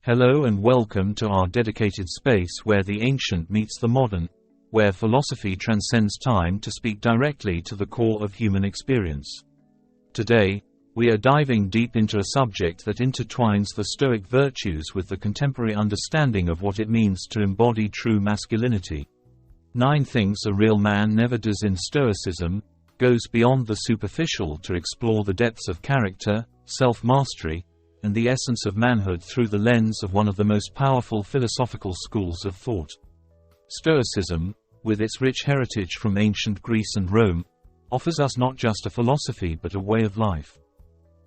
Hello and welcome to our dedicated space where the ancient meets the modern, where philosophy transcends time to speak directly to the core of human experience. Today, we are diving deep into a subject that intertwines the Stoic virtues with the contemporary understanding of what it means to embody true masculinity. 9 Things a Real Man Never Does in Stoicism goes beyond the superficial to explore the depths of character, self-mastery, and the essence of manhood through the lens of one of the most powerful philosophical schools of thought. Stoicism, with its rich heritage from ancient Greece and Rome, offers us not just a philosophy but a way of life.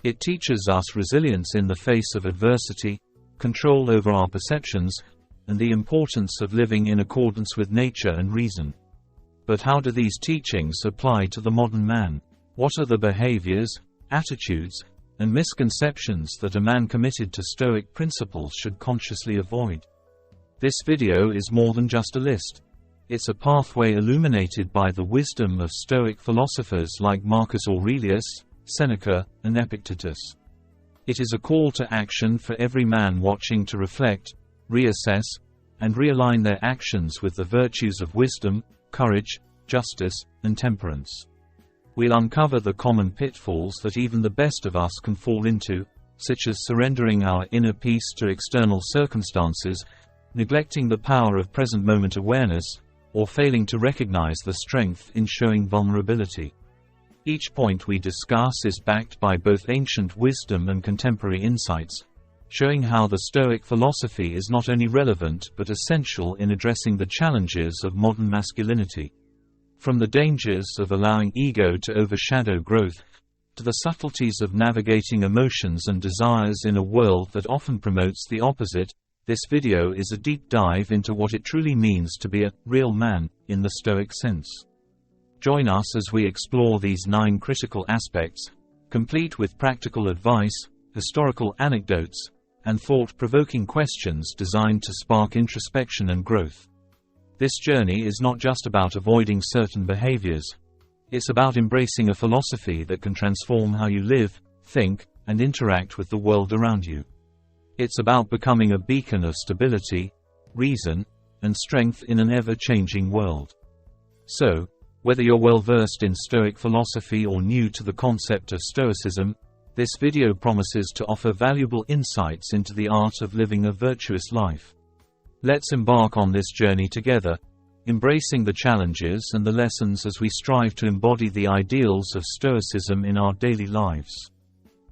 It teaches us resilience in the face of adversity, control over our perceptions, and the importance of living in accordance with nature and reason. But how do these teachings apply to the modern man? What are the behaviors, attitudes, and misconceptions that a man committed to Stoic principles should consciously avoid? This video is more than just a list. It's a pathway illuminated by the wisdom of Stoic philosophers like Marcus Aurelius, Seneca, and Epictetus. It is a call to action for every man watching to reflect, reassess, and realign their actions with the virtues of wisdom, courage, justice, and temperance. We'll uncover the common pitfalls that even the best of us can fall into, such as surrendering our inner peace to external circumstances, neglecting the power of present moment awareness, or failing to recognize the strength in showing vulnerability. Each point we discuss is backed by both ancient wisdom and contemporary insights, showing how the Stoic philosophy is not only relevant but essential in addressing the challenges of modern masculinity. From the dangers of allowing ego to overshadow growth, to the subtleties of navigating emotions and desires in a world that often promotes the opposite, this video is a deep dive into what it truly means to be a real man, in the Stoic sense. Join us as we explore these 9 critical aspects, complete with practical advice, historical anecdotes, and thought-provoking questions designed to spark introspection and growth. This journey is not just about avoiding certain behaviors. It's about embracing a philosophy that can transform how you live, think, and interact with the world around you. It's about becoming a beacon of stability, reason, and strength in an ever-changing world. So, whether you're well-versed in Stoic philosophy or new to the concept of Stoicism, this video promises to offer valuable insights into the art of living a virtuous life. Let's embark on this journey together, embracing the challenges and the lessons as we strive to embody the ideals of Stoicism in our daily lives.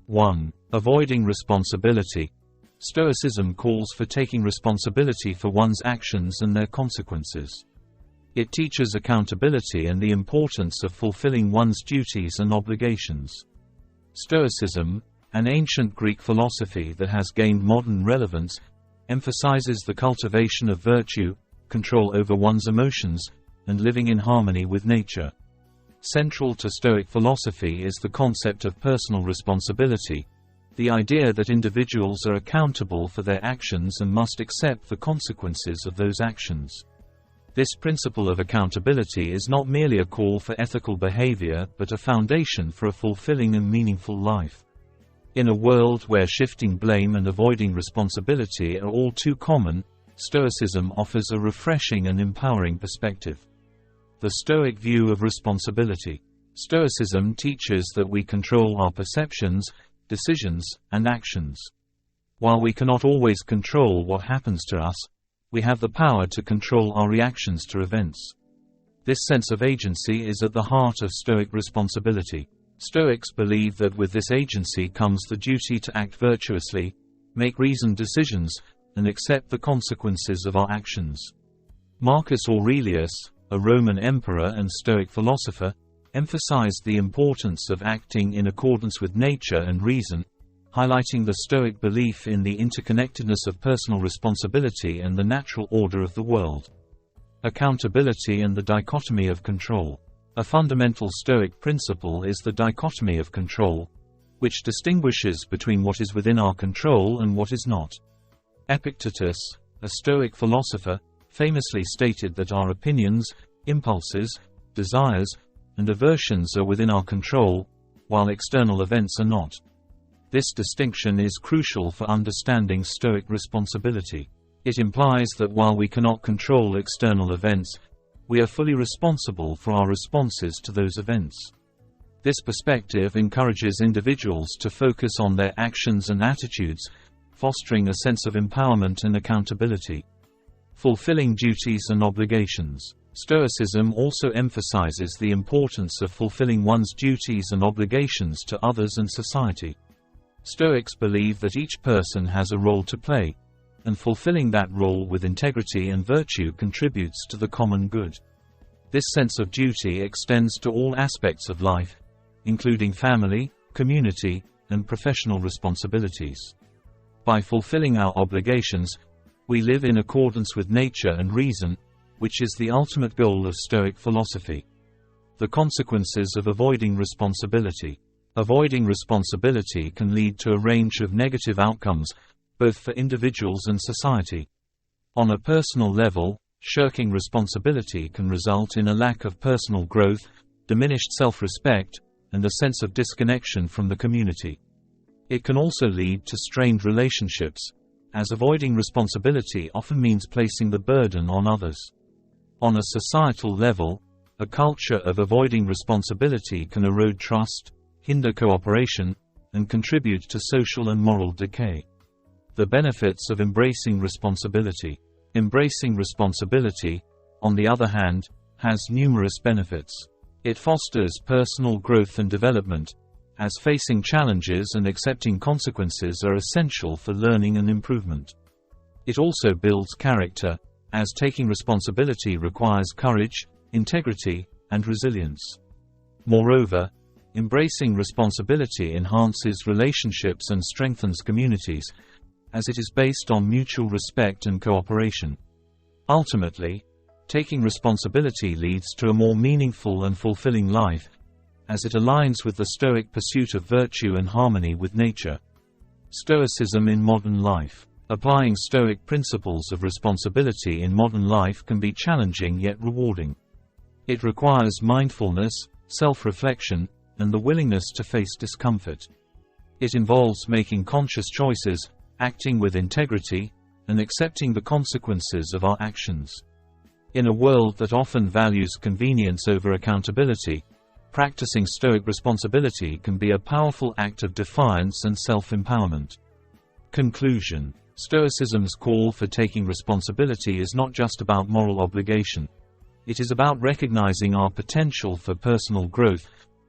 1. Avoiding responsibility. Stoicism calls for taking responsibility for one's actions and their consequences. It teaches accountability and the importance of fulfilling one's duties and obligations. Stoicism, an ancient Greek philosophy that has gained modern relevance, emphasizes the cultivation of virtue, control over one's emotions, and living in harmony with nature. Central to Stoic philosophy is the concept of personal responsibility, the idea that individuals are accountable for their actions and must accept the consequences of those actions. This principle of accountability is not merely a call for ethical behavior but a foundation for a fulfilling and meaningful life. In a world where shifting blame and avoiding responsibility are all too common, Stoicism offers a refreshing and empowering perspective. The Stoic view of responsibility. Stoicism teaches that we control our perceptions, decisions, and actions. While we cannot always control what happens to us, we have the power to control our reactions to events. This sense of agency is at the heart of Stoic responsibility. Stoics believe that with this agency comes the duty to act virtuously, make reasoned decisions, and accept the consequences of our actions. Marcus Aurelius, a Roman emperor and Stoic philosopher, emphasized the importance of acting in accordance with nature and reason, highlighting the Stoic belief in the interconnectedness of personal responsibility and the natural order of the world. Accountability and the dichotomy of control. A fundamental Stoic principle is the dichotomy of control, which distinguishes between what is within our control and what is not. Epictetus, a Stoic philosopher, famously stated that our opinions, impulses, desires, and aversions are within our control, while external events are not. This distinction is crucial for understanding Stoic responsibility. It implies that while we cannot control external events, we are fully responsible for our responses to those events. This perspective encourages individuals to focus on their actions and attitudes, fostering a sense of empowerment and accountability. Fulfilling duties and obligations. Stoicism also emphasizes the importance of fulfilling one's duties and obligations to others and society. Stoics believe that each person has a role to play, and fulfilling that role with integrity and virtue contributes to the common good. This sense of duty extends to all aspects of life, including family, community, and professional responsibilities. By fulfilling our obligations, we live in accordance with nature and reason, which is the ultimate goal of Stoic philosophy. The consequences of avoiding responsibility. Avoiding responsibility can lead to a range of negative outcomes, both for individuals and society. On a personal level, shirking responsibility can result in a lack of personal growth, diminished self-respect, and a sense of disconnection from the community. It can also lead to strained relationships, as avoiding responsibility often means placing the burden on others. On a societal level, a culture of avoiding responsibility can erode trust, hinder cooperation, and contribute to social and moral decay. The benefits of embracing responsibility. Embracing responsibility, on the other hand, has numerous benefits. It fosters personal growth and development, as facing challenges and accepting consequences are essential for learning and improvement. It also builds character, as taking responsibility requires courage, integrity, and resilience. Moreover, embracing responsibility enhances relationships and strengthens communities, as it is based on mutual respect and cooperation. Ultimately, taking responsibility leads to a more meaningful and fulfilling life, as it aligns with the Stoic pursuit of virtue and harmony with nature. Stoicism in modern life. Applying Stoic principles of responsibility in modern life can be challenging yet rewarding. It requires mindfulness, self-reflection, and the willingness to face discomfort. It involves making conscious choices, acting with integrity, and accepting the consequences of our actions. In a world that often values convenience over accountability, practicing Stoic responsibility can be a powerful act of defiance and self-empowerment. Conclusion. Stoicism's call for taking responsibility is not just about moral obligation. It is about recognizing our potential for personal growth,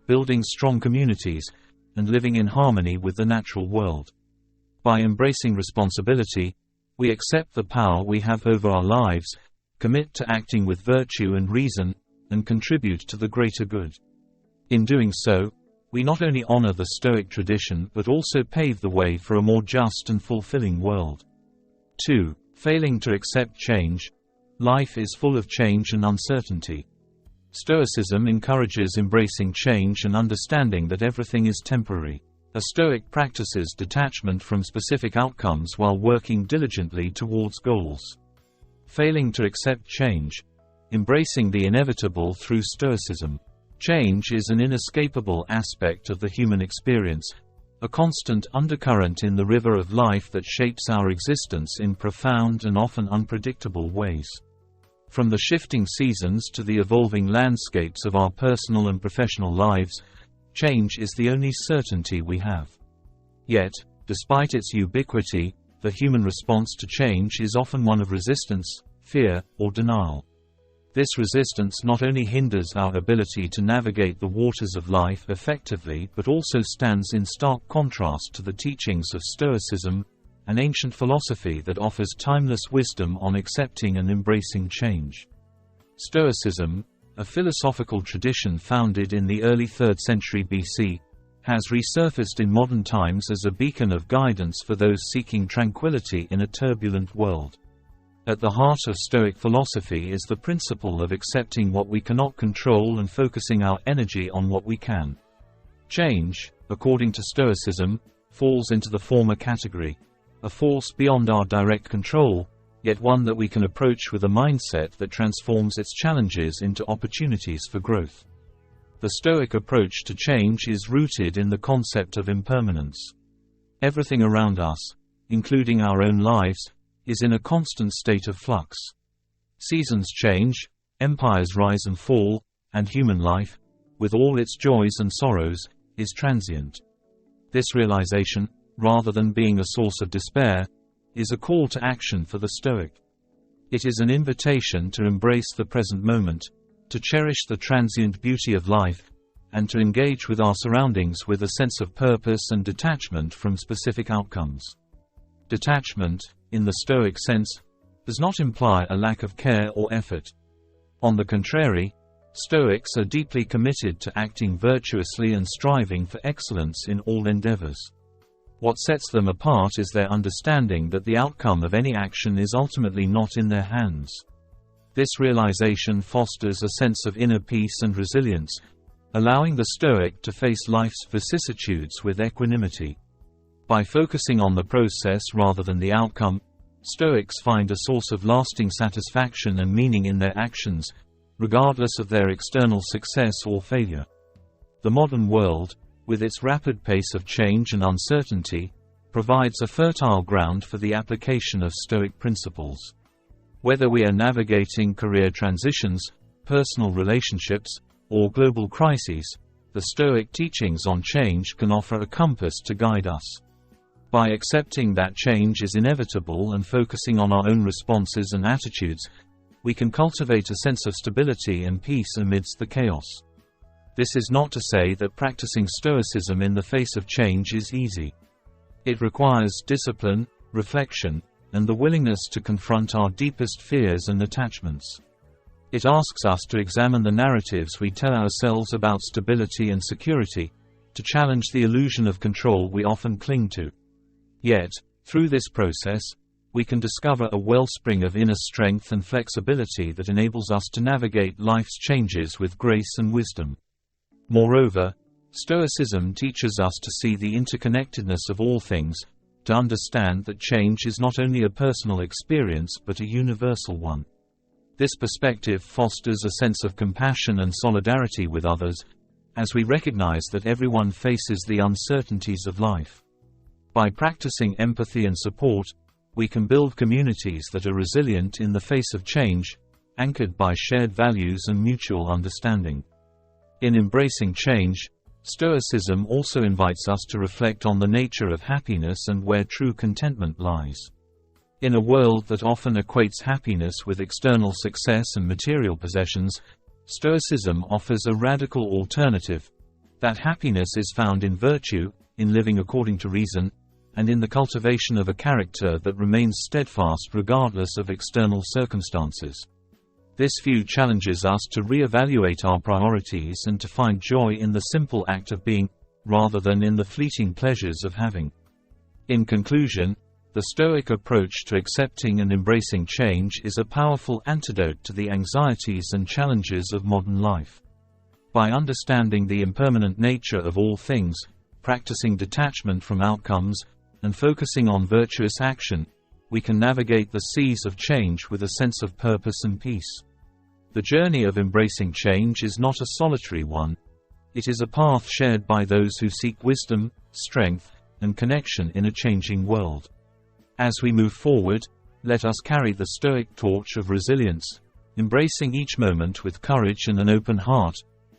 building strong communities, and living in harmony with the natural world. By embracing responsibility, we accept the power we have over our lives, commit to acting with virtue and reason, and contribute to the greater good. In doing so, we not only honor the Stoic tradition but also pave the way for a more just and fulfilling world. 2. Failing to accept change. Life is full of change and uncertainty. Stoicism encourages embracing change and understanding that everything is temporary. A Stoic practices detachment from specific outcomes while working diligently towards goals. Failing to accept change. Embracing the inevitable through Stoicism. Change is an inescapable aspect of the human experience, a constant undercurrent in the river of life that shapes our existence in profound and often unpredictable ways. From the shifting seasons to the evolving landscapes of our personal and professional lives, change is the only certainty we have. Yet, despite its ubiquity, the human response to change is often one of resistance, fear, or denial. This resistance not only hinders our ability to navigate the waters of life effectively but also stands in stark contrast to the teachings of Stoicism, an ancient philosophy that offers timeless wisdom on accepting and embracing change. Stoicism, a philosophical tradition founded in the early 3rd century BC, has resurfaced in modern times as a beacon of guidance for those seeking tranquility in a turbulent world. At the heart of Stoic philosophy is the principle of accepting what we cannot control and focusing our energy on what we can. Change, according to Stoicism, falls into the former category, a force beyond our direct control, yet one that we can approach with a mindset that transforms its challenges into opportunities for growth. The Stoic approach to change is rooted in the concept of impermanence. Everything around us, including our own lives, is in a constant state of flux. Seasons change, empires rise and fall, and human life, with all its joys and sorrows, is transient. This realization, rather than being a source of despair, is a call to action for the Stoic. It is an invitation to embrace the present moment, to cherish the transient beauty of life, and to engage with our surroundings with a sense of purpose and detachment from specific outcomes. Detachment, in the Stoic sense, does not imply a lack of care or effort. On the contrary, Stoics are deeply committed to acting virtuously and striving for excellence in all endeavors. What sets them apart is their understanding that the outcome of any action is ultimately not in their hands. This realization fosters a sense of inner peace and resilience, allowing the Stoic to face life's vicissitudes with equanimity. By focusing on the process rather than the outcome, Stoics find a source of lasting satisfaction and meaning in their actions, regardless of their external success or failure. The modern world, with its rapid pace of change and uncertainty, provides a fertile ground for the application of Stoic principles. Whether we are navigating career transitions, personal relationships, or global crises, the Stoic teachings on change can offer a compass to guide us. By accepting that change is inevitable and focusing on our own responses and attitudes, we can cultivate a sense of stability and peace amidst the chaos. This is not to say that practicing Stoicism in the face of change is easy. It requires discipline, reflection, and the willingness to confront our deepest fears and attachments. It asks us to examine the narratives we tell ourselves about stability and security, to challenge the illusion of control we often cling to. Yet, through this process, we can discover a wellspring of inner strength and flexibility that enables us to navigate life's changes with grace and wisdom. Moreover, Stoicism teaches us to see the interconnectedness of all things, to understand that change is not only a personal experience but a universal one. This perspective fosters a sense of compassion and solidarity with others, as we recognize that everyone faces the uncertainties of life. By practicing empathy and support, we can build communities that are resilient in the face of change, anchored by shared values and mutual understanding. In embracing change, Stoicism also invites us to reflect on the nature of happiness and where true contentment lies. In a world that often equates happiness with external success and material possessions, Stoicism offers a radical alternative: that happiness is found in virtue, in living according to reason, and in the cultivation of a character that remains steadfast regardless of external circumstances. This view challenges us to re-evaluate our priorities and to find joy in the simple act of being, rather than in the fleeting pleasures of having. In conclusion, the Stoic approach to accepting and embracing change is a powerful antidote to the anxieties and challenges of modern life. By understanding the impermanent nature of all things, practicing detachment from outcomes, and focusing on virtuous action, we can navigate the seas of change with a sense of purpose and peace. The journey of embracing change is not a solitary one. It is a path shared by those who seek wisdom, strength, and connection in a changing world. As we move forward, let us carry the Stoic torch of resilience, embracing each moment with courage and an open heart,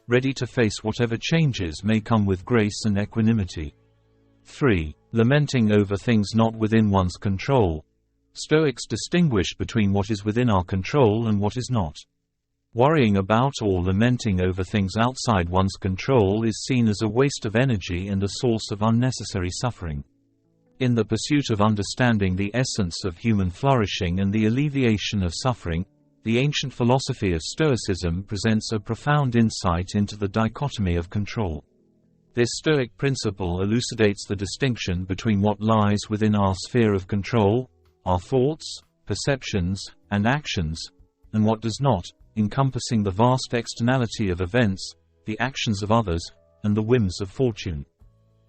ready to face whatever changes may come with grace and equanimity. 3. Lamenting over things not within one's control. Stoics distinguish between what is within our control and what is not. Worrying about or lamenting over things outside one's control is seen as a waste of energy and a source of unnecessary suffering. In the pursuit of understanding the essence of human flourishing and the alleviation of suffering, the ancient philosophy of Stoicism presents a profound insight into the dichotomy of control. This Stoic principle elucidates the distinction between what lies within our sphere of control, our thoughts, perceptions, and actions, and what does not, encompassing the vast externality of events, the actions of others, and the whims of fortune.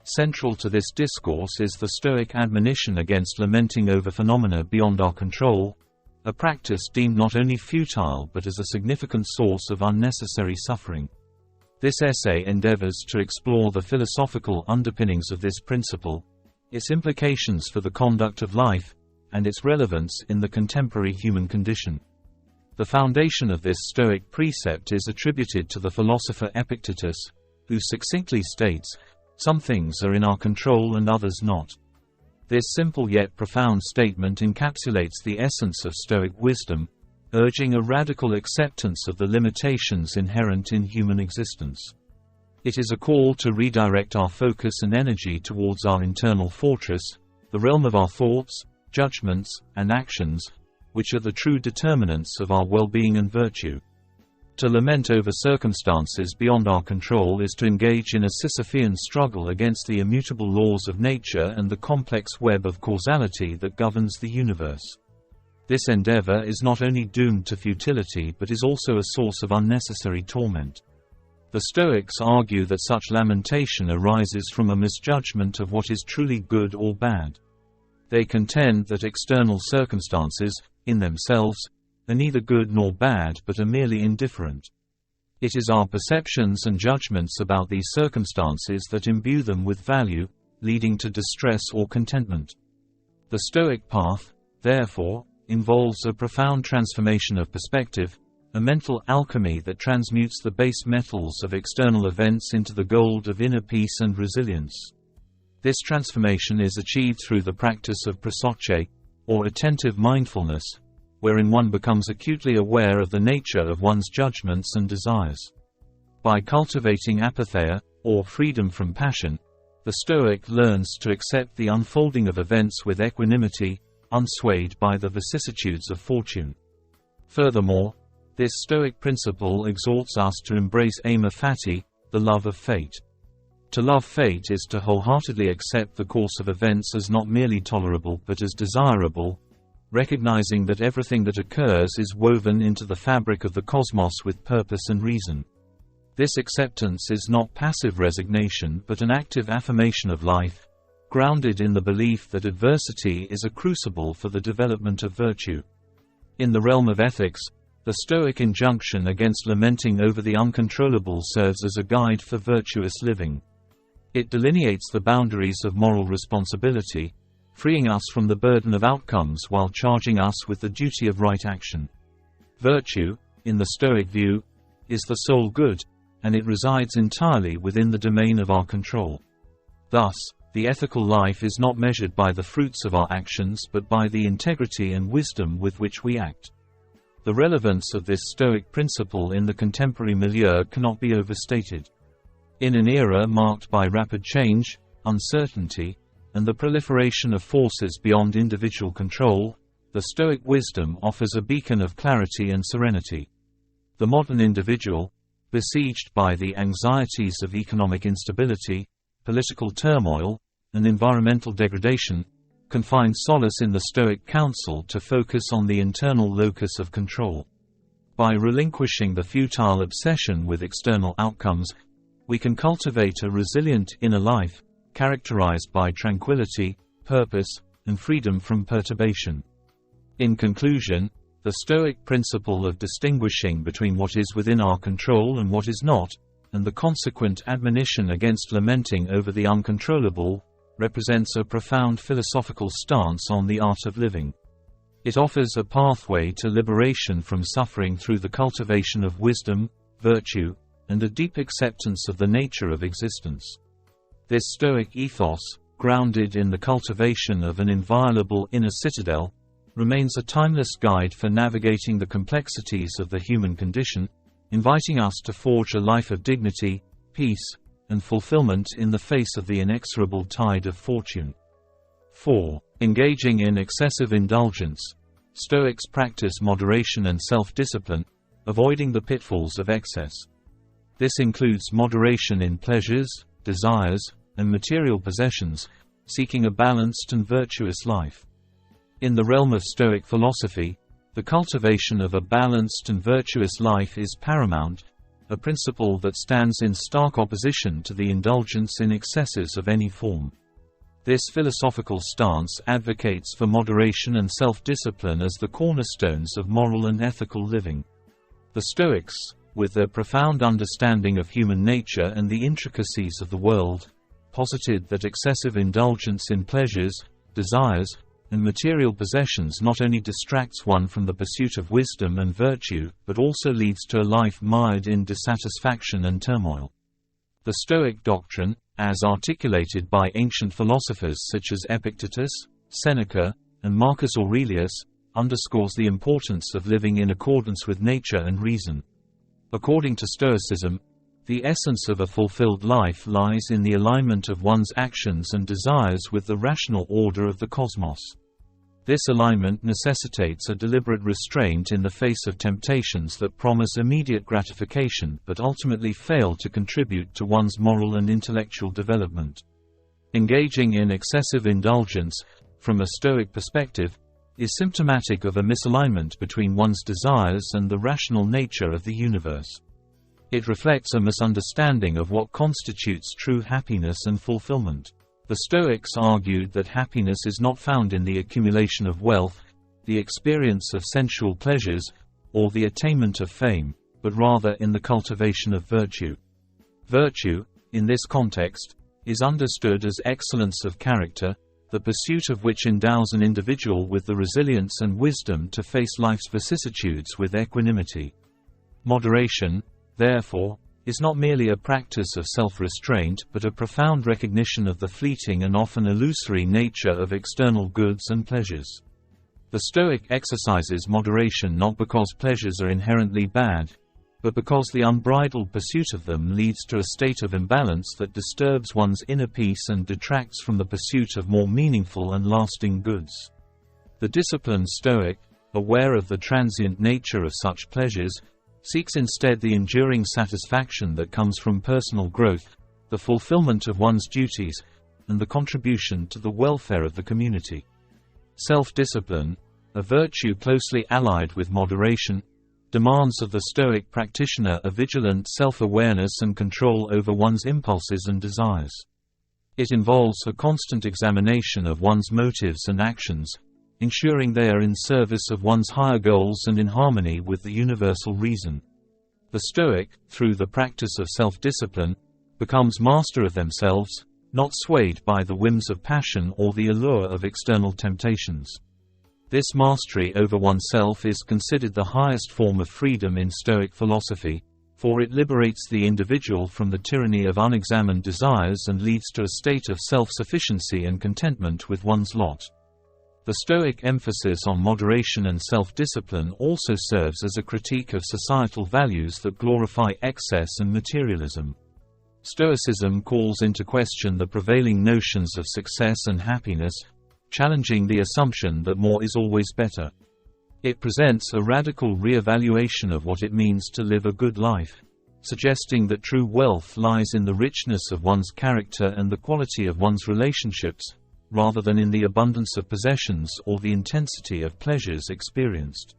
Central to this discourse is the Stoic admonition against lamenting over phenomena beyond our control, a practice deemed not only futile but as a significant source of unnecessary suffering. This essay endeavors to explore the philosophical underpinnings of this principle, its implications for the conduct of life, and its relevance in the contemporary human condition. The foundation of this Stoic precept is attributed to the philosopher Epictetus, who succinctly states, "Some things are in our control and others not." This simple yet profound statement encapsulates the essence of Stoic wisdom, urging a radical acceptance of the limitations inherent in human existence. It is a call to redirect our focus and energy towards our internal fortress, the realm of our thoughts, judgments, and actions, which are the true determinants of our well-being and virtue. To lament over circumstances beyond our control is to engage in a Sisyphean struggle against the immutable laws of nature and the complex web of causality that governs the universe. This endeavor is not only doomed to futility but is also a source of unnecessary torment. The Stoics argue that such lamentation arises from a misjudgment of what is truly good or bad. They contend that external circumstances, in themselves, are neither good nor bad but are merely indifferent. It is our perceptions and judgments about these circumstances that imbue them with value, leading to distress or contentment. The Stoic path, therefore, involves a profound transformation of perspective, a mental alchemy that transmutes the base metals of external events into the gold of inner peace and resilience. This transformation is achieved through the practice of prosoche, or attentive mindfulness, wherein one becomes acutely aware of the nature of one's judgments and desires. By cultivating apatheia, or freedom from passion, the Stoic learns to accept the unfolding of events with equanimity, unswayed by the vicissitudes of fortune. Furthermore, this Stoic principle exhorts us to embrace amor fati, the love of fate. To love fate is to wholeheartedly accept the course of events as not merely tolerable but as desirable, recognizing that everything that occurs is woven into the fabric of the cosmos with purpose and reason. This acceptance is not passive resignation but an active affirmation of life, grounded in the belief that adversity is a crucible for the development of virtue. In the realm of ethics, the Stoic injunction against lamenting over the uncontrollable serves as a guide for virtuous living. It delineates the boundaries of moral responsibility, freeing us from the burden of outcomes while charging us with the duty of right action. Virtue, in the Stoic view, is the sole good, and it resides entirely within the domain of our control. Thus, the ethical life is not measured by the fruits of our actions but by the integrity and wisdom with which we act. The relevance of this Stoic principle in the contemporary milieu cannot be overstated. In an era marked by rapid change, uncertainty, and the proliferation of forces beyond individual control, the Stoic wisdom offers a beacon of clarity and serenity. The modern individual, besieged by the anxieties of economic instability, political turmoil, and environmental degradation, can find solace in the Stoic counsel to focus on the internal locus of control. By relinquishing the futile obsession with external outcomes, we can cultivate a resilient inner life, characterized by tranquility, purpose, and freedom from perturbation. In conclusion, the Stoic principle of distinguishing between what is within our control and what is not, and the consequent admonition against lamenting over the uncontrollable, represents a profound philosophical stance on the art of living. It offers a pathway to liberation from suffering through the cultivation of wisdom, virtue, and a deep acceptance of the nature of existence. This Stoic ethos, grounded in the cultivation of an inviolable inner citadel, remains a timeless guide for navigating the complexities of the human condition, inviting us to forge a life of dignity, peace, and fulfillment in the face of the inexorable tide of fortune. 4. Engaging in excessive indulgence. Stoics practice moderation and self-discipline, avoiding the pitfalls of excess. This includes moderation in pleasures, desires, and material possessions, seeking a balanced and virtuous life. In the realm of Stoic philosophy, the cultivation of a balanced and virtuous life is paramount, a principle that stands in stark opposition to the indulgence in excesses of any form. This philosophical stance advocates for moderation and self-discipline as the cornerstones of moral and ethical living. The Stoics, with their profound understanding of human nature and the intricacies of the world, posited that excessive indulgence in pleasures, desires, and material possessions not only distracts one from the pursuit of wisdom and virtue, but also leads to a life mired in dissatisfaction and turmoil. The Stoic doctrine, as articulated by ancient philosophers such as Epictetus, Seneca, and Marcus Aurelius, underscores the importance of living in accordance with nature and reason. According to Stoicism, the essence of a fulfilled life lies in the alignment of one's actions and desires with the rational order of the cosmos. This alignment necessitates a deliberate restraint in the face of temptations that promise immediate gratification but ultimately fail to contribute to one's moral and intellectual development. Engaging in excessive indulgence, from a Stoic perspective, is symptomatic of a misalignment between one's desires and the rational nature of the universe. It reflects a misunderstanding of what constitutes true happiness and fulfillment. The Stoics argued that happiness is not found in the accumulation of wealth, the experience of sensual pleasures, or the attainment of fame, but rather in the cultivation of virtue. Virtue, in this context, is understood as excellence of character, the pursuit of which endows an individual with the resilience and wisdom to face life's vicissitudes with equanimity. Moderation, therefore, is not merely a practice of self-restraint but a profound recognition of the fleeting and often illusory nature of external goods and pleasures. The Stoic exercises moderation not because pleasures are inherently bad, but because the unbridled pursuit of them leads to a state of imbalance that disturbs one's inner peace and detracts from the pursuit of more meaningful and lasting goods. The disciplined Stoic, aware of the transient nature of such pleasures, seeks instead the enduring satisfaction that comes from personal growth, the fulfillment of one's duties, and the contribution to the welfare of the community. Self-discipline, a virtue closely allied with moderation, demands of the Stoic practitioner a vigilant self-awareness and control over one's impulses and desires. It involves a constant examination of one's motives and actions, ensuring they are in service of one's higher goals and in harmony with the universal reason. The Stoic, through the practice of self-discipline, becomes master of themselves, not swayed by the whims of passion or the allure of external temptations. This mastery over oneself is considered the highest form of freedom in Stoic philosophy, for it liberates the individual from the tyranny of unexamined desires and leads to a state of self-sufficiency and contentment with one's lot. The Stoic emphasis on moderation and self-discipline also serves as a critique of societal values that glorify excess and materialism. Stoicism calls into question the prevailing notions of success and happiness, challenging the assumption that more is always better. It presents a radical re-evaluation of what it means to live a good life, suggesting that true wealth lies in the richness of one's character and the quality of one's relationships, rather than in the abundance of possessions or the intensity of pleasures experienced.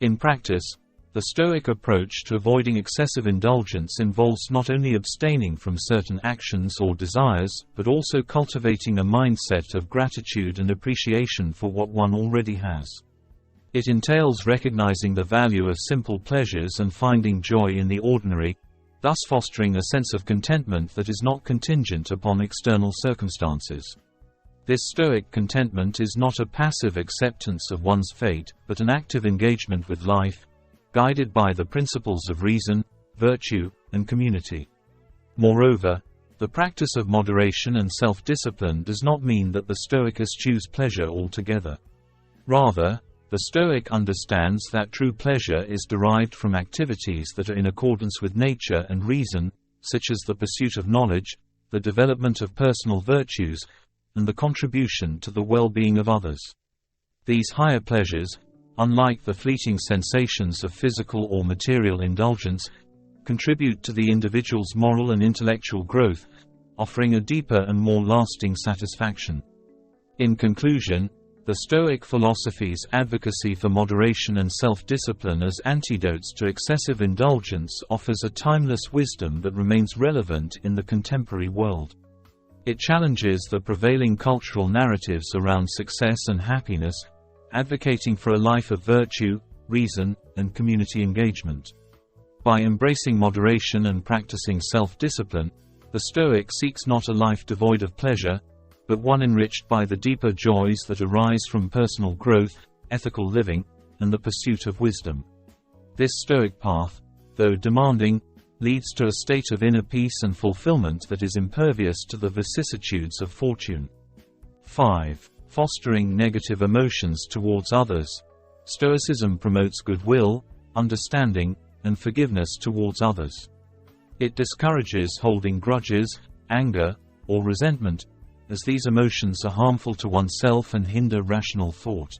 In practice, the Stoic approach to avoiding excessive indulgence involves not only abstaining from certain actions or desires, but also cultivating a mindset of gratitude and appreciation for what one already has. It entails recognizing the value of simple pleasures and finding joy in the ordinary, thus fostering a sense of contentment that is not contingent upon external circumstances. This Stoic contentment is not a passive acceptance of one's fate, but an active engagement with life, guided by the principles of reason, virtue, and community. Moreover, the practice of moderation and self-discipline does not mean that the Stoic eschews pleasure altogether. Rather, the Stoic understands that true pleasure is derived from activities that are in accordance with nature and reason, such as the pursuit of knowledge, the development of personal virtues, and the contribution to the well-being of others. These higher pleasures, unlike the fleeting sensations of physical or material indulgence, contribute to the individual's moral and intellectual growth, offering a deeper and more lasting satisfaction. In conclusion, the Stoic philosophy's advocacy for moderation and self-discipline as antidotes to excessive indulgence offers a timeless wisdom that remains relevant in the contemporary world. It challenges the prevailing cultural narratives around success and happiness, advocating for a life of virtue, reason, and community engagement. By embracing moderation and practicing self-discipline, The Stoic seeks not a life devoid of pleasure, but one enriched by the deeper joys that arise from personal growth, ethical living, and the pursuit of wisdom. This Stoic path, though demanding, leads to a state of inner peace and fulfillment that is impervious to the vicissitudes of fortune. 5. Fostering negative emotions towards others. Stoicism promotes goodwill, understanding, and forgiveness towards others. It discourages holding grudges, anger, or resentment, as these emotions are harmful to oneself and hinder rational thought.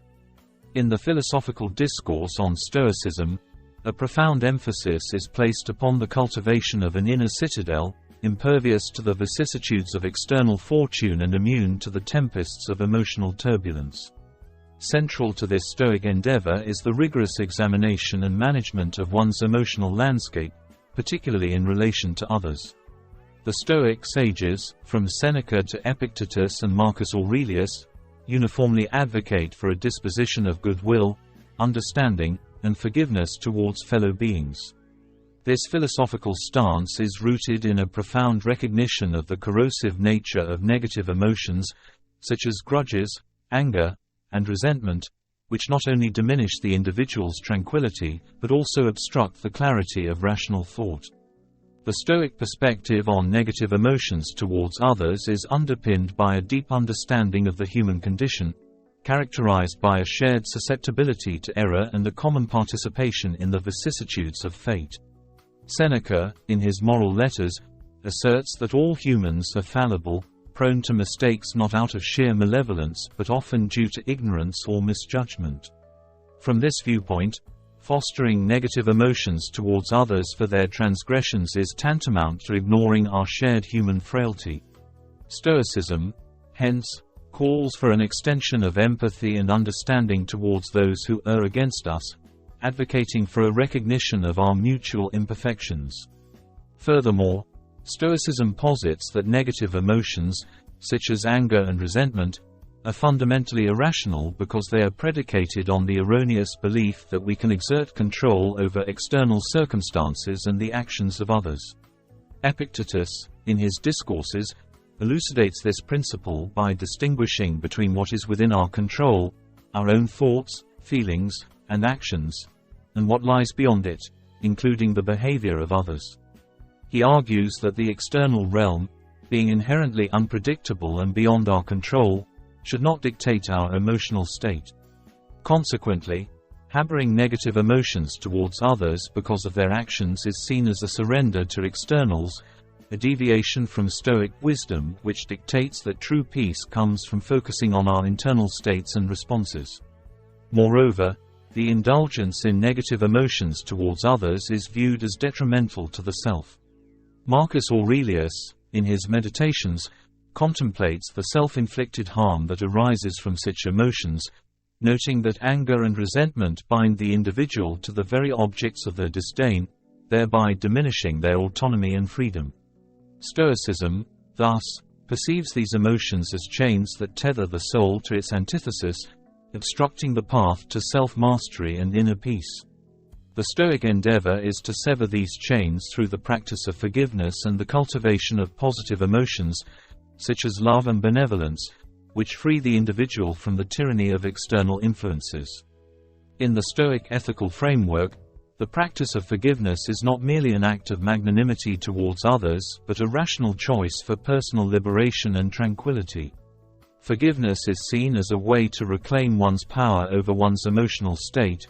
In the philosophical discourse on Stoicism, a profound emphasis is placed upon the cultivation of an inner citadel, impervious to the vicissitudes of external fortune and immune to the tempests of emotional turbulence. Central to this Stoic endeavor is the rigorous examination and management of one's emotional landscape, particularly in relation to others. The Stoic sages, from Seneca to Epictetus and Marcus Aurelius, uniformly advocate for a disposition of goodwill, understanding, and forgiveness towards fellow beings. This philosophical stance is rooted in a profound recognition of the corrosive nature of negative emotions, such as grudges, anger, and resentment, which not only diminish the individual's tranquility, but also obstruct the clarity of rational thought. The Stoic perspective on negative emotions towards others is underpinned by a deep understanding of the human condition, characterized by a shared susceptibility to error and a common participation in the vicissitudes of fate. Seneca, in his Moral Letters, asserts that all humans are fallible, prone to mistakes not out of sheer malevolence but often due to ignorance or misjudgment. From this viewpoint, fostering negative emotions towards others for their transgressions is tantamount to ignoring our shared human frailty. Stoicism, hence, calls for an extension of empathy and understanding towards those who err against us, advocating for a recognition of our mutual imperfections. Furthermore, Stoicism posits that negative emotions, such as anger and resentment, are fundamentally irrational because they are predicated on the erroneous belief that we can exert control over external circumstances and the actions of others. Epictetus, in his Discourses, elucidates this principle by distinguishing between what is within our control, our own thoughts, feelings, and actions, and what lies beyond it, including the behavior of others. He argues that the external realm, being inherently unpredictable and beyond our control, should not dictate our emotional state. Consequently, harboring negative emotions towards others because of their actions is seen as a surrender to externals, a deviation from Stoic wisdom which dictates that true peace comes from focusing on our internal states and responses. Moreover, the indulgence in negative emotions towards others is viewed as detrimental to the self. Marcus Aurelius, in his Meditations, contemplates the self-inflicted harm that arises from such emotions, noting that anger and resentment bind the individual to the very objects of their disdain, thereby diminishing their autonomy and freedom. Stoicism, thus, perceives these emotions as chains that tether the soul to its antithesis, obstructing the path to self-mastery and inner peace. The Stoic endeavor is to sever these chains through the practice of forgiveness and the cultivation of positive emotions, such as love and benevolence, which free the individual from the tyranny of external influences. In the Stoic ethical framework, the practice of forgiveness is not merely an act of magnanimity towards others, but a rational choice for personal liberation and tranquility. Forgiveness is seen as a way to reclaim one's power over one's emotional state,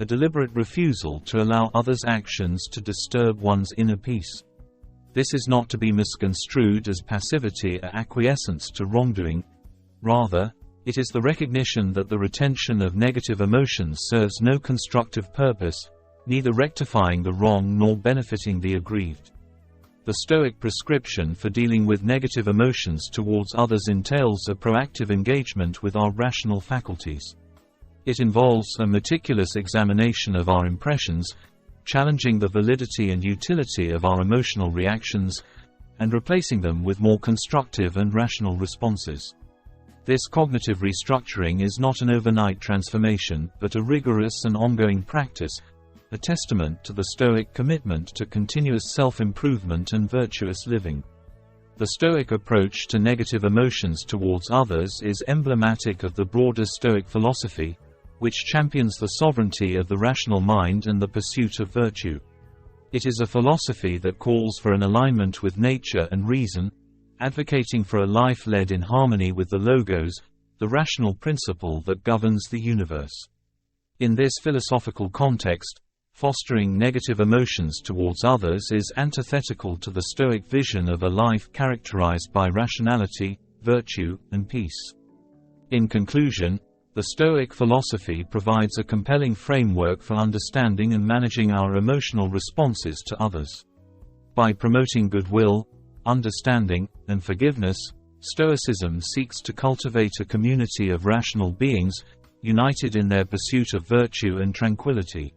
a deliberate refusal to allow others' actions to disturb one's inner peace. This is not to be misconstrued as passivity or acquiescence to wrongdoing. Rather, it is the recognition that the retention of negative emotions serves no constructive purpose, neither rectifying the wrong nor benefiting the aggrieved. The Stoic prescription for dealing with negative emotions towards others entails a proactive engagement with our rational faculties. It involves a meticulous examination of our impressions, challenging the validity and utility of our emotional reactions, and replacing them with more constructive and rational responses. This cognitive restructuring is not an overnight transformation, but a rigorous and ongoing practice, a testament to the Stoic commitment to continuous self-improvement and virtuous living. The Stoic approach to negative emotions towards others is emblematic of the broader Stoic philosophy, which champions the sovereignty of the rational mind and the pursuit of virtue. It is a philosophy that calls for an alignment with nature and reason, advocating for a life led in harmony with the logos, the rational principle that governs the universe. In this philosophical context, fostering negative emotions towards others is antithetical to the Stoic vision of a life characterized by rationality, virtue, and peace. In conclusion, the Stoic philosophy provides a compelling framework for understanding and managing our emotional responses to others. By promoting goodwill, understanding, and forgiveness, Stoicism seeks to cultivate a community of rational beings, united in their pursuit of virtue and tranquility.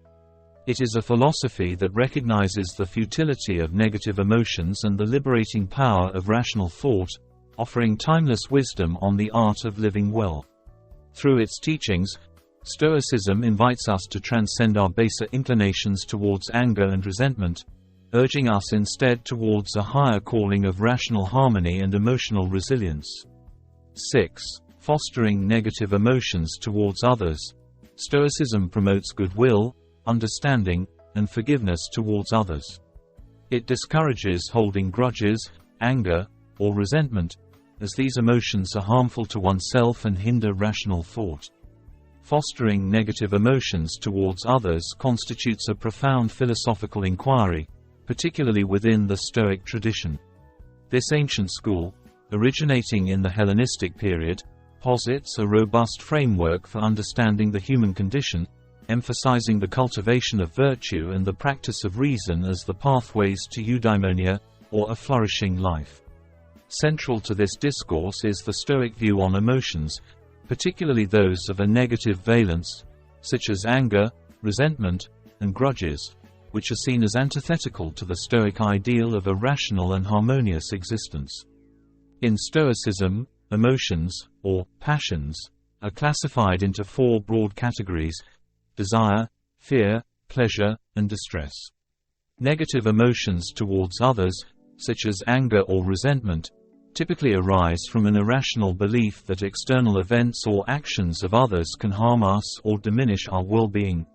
It is a philosophy that recognizes the futility of negative emotions and the liberating power of rational thought, offering timeless wisdom on the art of living well. Through its teachings, Stoicism invites us to transcend our baser inclinations towards anger and resentment, urging us instead towards a higher calling of rational harmony and emotional resilience. 6. Fostering negative emotions towards others. Stoicism promotes goodwill, understanding, and forgiveness towards others. It discourages holding grudges, anger, or resentment, as these emotions are harmful to oneself and hinder rational thought. Fostering negative emotions towards others constitutes a profound philosophical inquiry, particularly within the Stoic tradition. This ancient school, originating in the Hellenistic period, posits a robust framework for understanding the human condition, emphasizing the cultivation of virtue and the practice of reason as the pathways to eudaimonia, or a flourishing life. Central to this discourse is the Stoic view on emotions, particularly those of a negative valence, such as anger, resentment, and grudges, which are seen as antithetical to the Stoic ideal of a rational and harmonious existence. In Stoicism, emotions, or passions, are classified into four broad categories: desire, fear, pleasure, and distress. Negative emotions towards others, such as anger or resentment, typically arise from an irrational belief that external events or actions of others can harm us or diminish our well-being.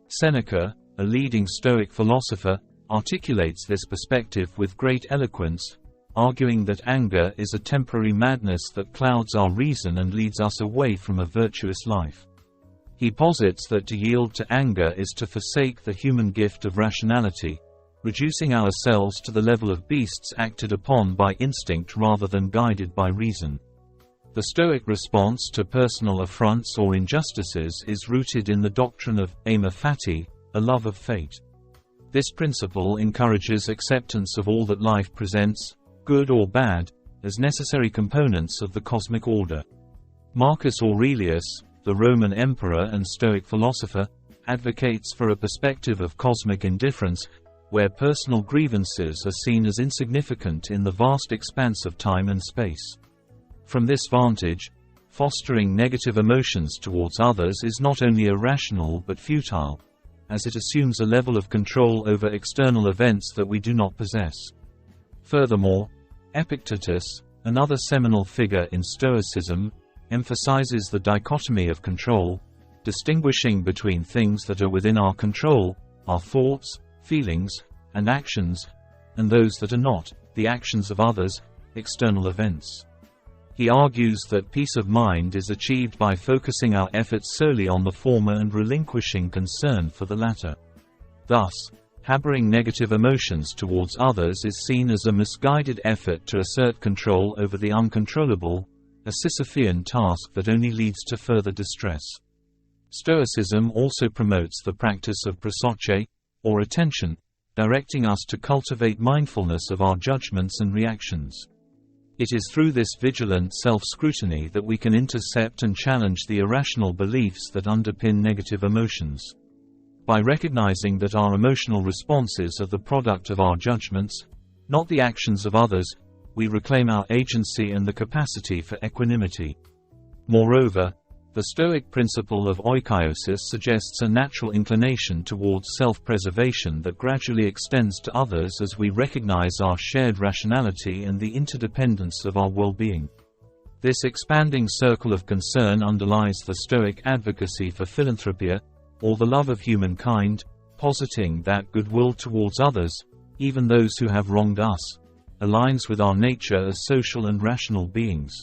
Seneca, a leading Stoic philosopher, articulates this perspective with great eloquence, arguing that anger is a temporary madness that clouds our reason and leads us away from a virtuous life. He posits that to yield to anger is to forsake the human gift of rationality, reducing ourselves to the level of beasts acted upon by instinct rather than guided by reason. The Stoic response to personal affronts or injustices is rooted in the doctrine of amor fati, a love of fate. This principle encourages acceptance of all that life presents, good or bad, as necessary components of the cosmic order. Marcus Aurelius, the Roman emperor and Stoic philosopher, advocates for a perspective of cosmic indifference, where personal grievances are seen as insignificant in the vast expanse of time and space. From this vantage, fostering negative emotions towards others is not only irrational but futile, as it assumes a level of control over external events that we do not possess. Furthermore, Epictetus, another seminal figure in Stoicism, emphasizes the dichotomy of control, distinguishing between things that are within our control, our thoughts, feelings, and actions, and those that are not, the actions of others, external events. He argues that peace of mind is achieved by focusing our efforts solely on the former and relinquishing concern for the latter. Thus, harboring negative emotions towards others is seen as a misguided effort to assert control over the uncontrollable, a Sisyphean task that only leads to further distress. Stoicism also promotes the practice of prosoche, or attention, directing us to cultivate mindfulness of our judgments and reactions. It is through this vigilant self-scrutiny that we can intercept and challenge the irrational beliefs that underpin negative emotions. By recognizing that our emotional responses are the product of our judgments, not the actions of others, we reclaim our agency and the capacity for equanimity. Moreover, The Stoic principle of oikoiosis suggests a natural inclination towards self-preservation that gradually extends to others as we recognize our shared rationality and the interdependence of our well-being. This expanding circle of concern underlies the Stoic advocacy for philanthropia, or the love of humankind, positing that goodwill towards others, even those who have wronged us, aligns with our nature as social and rational beings.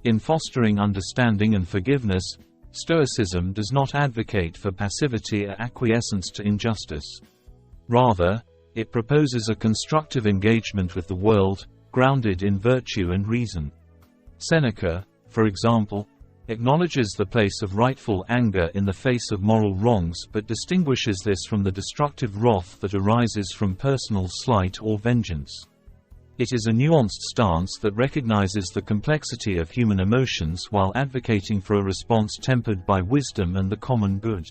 In fostering understanding and forgiveness, Stoicism does not advocate for passivity or acquiescence to injustice. Rather, it proposes a constructive engagement with the world, grounded in virtue and reason. Seneca, for example, acknowledges the place of rightful anger in the face of moral wrongs but distinguishes this from the destructive wrath that arises from personal slight or vengeance. It is a nuanced stance that recognizes the complexity of human emotions while advocating for a response tempered by wisdom and the common good.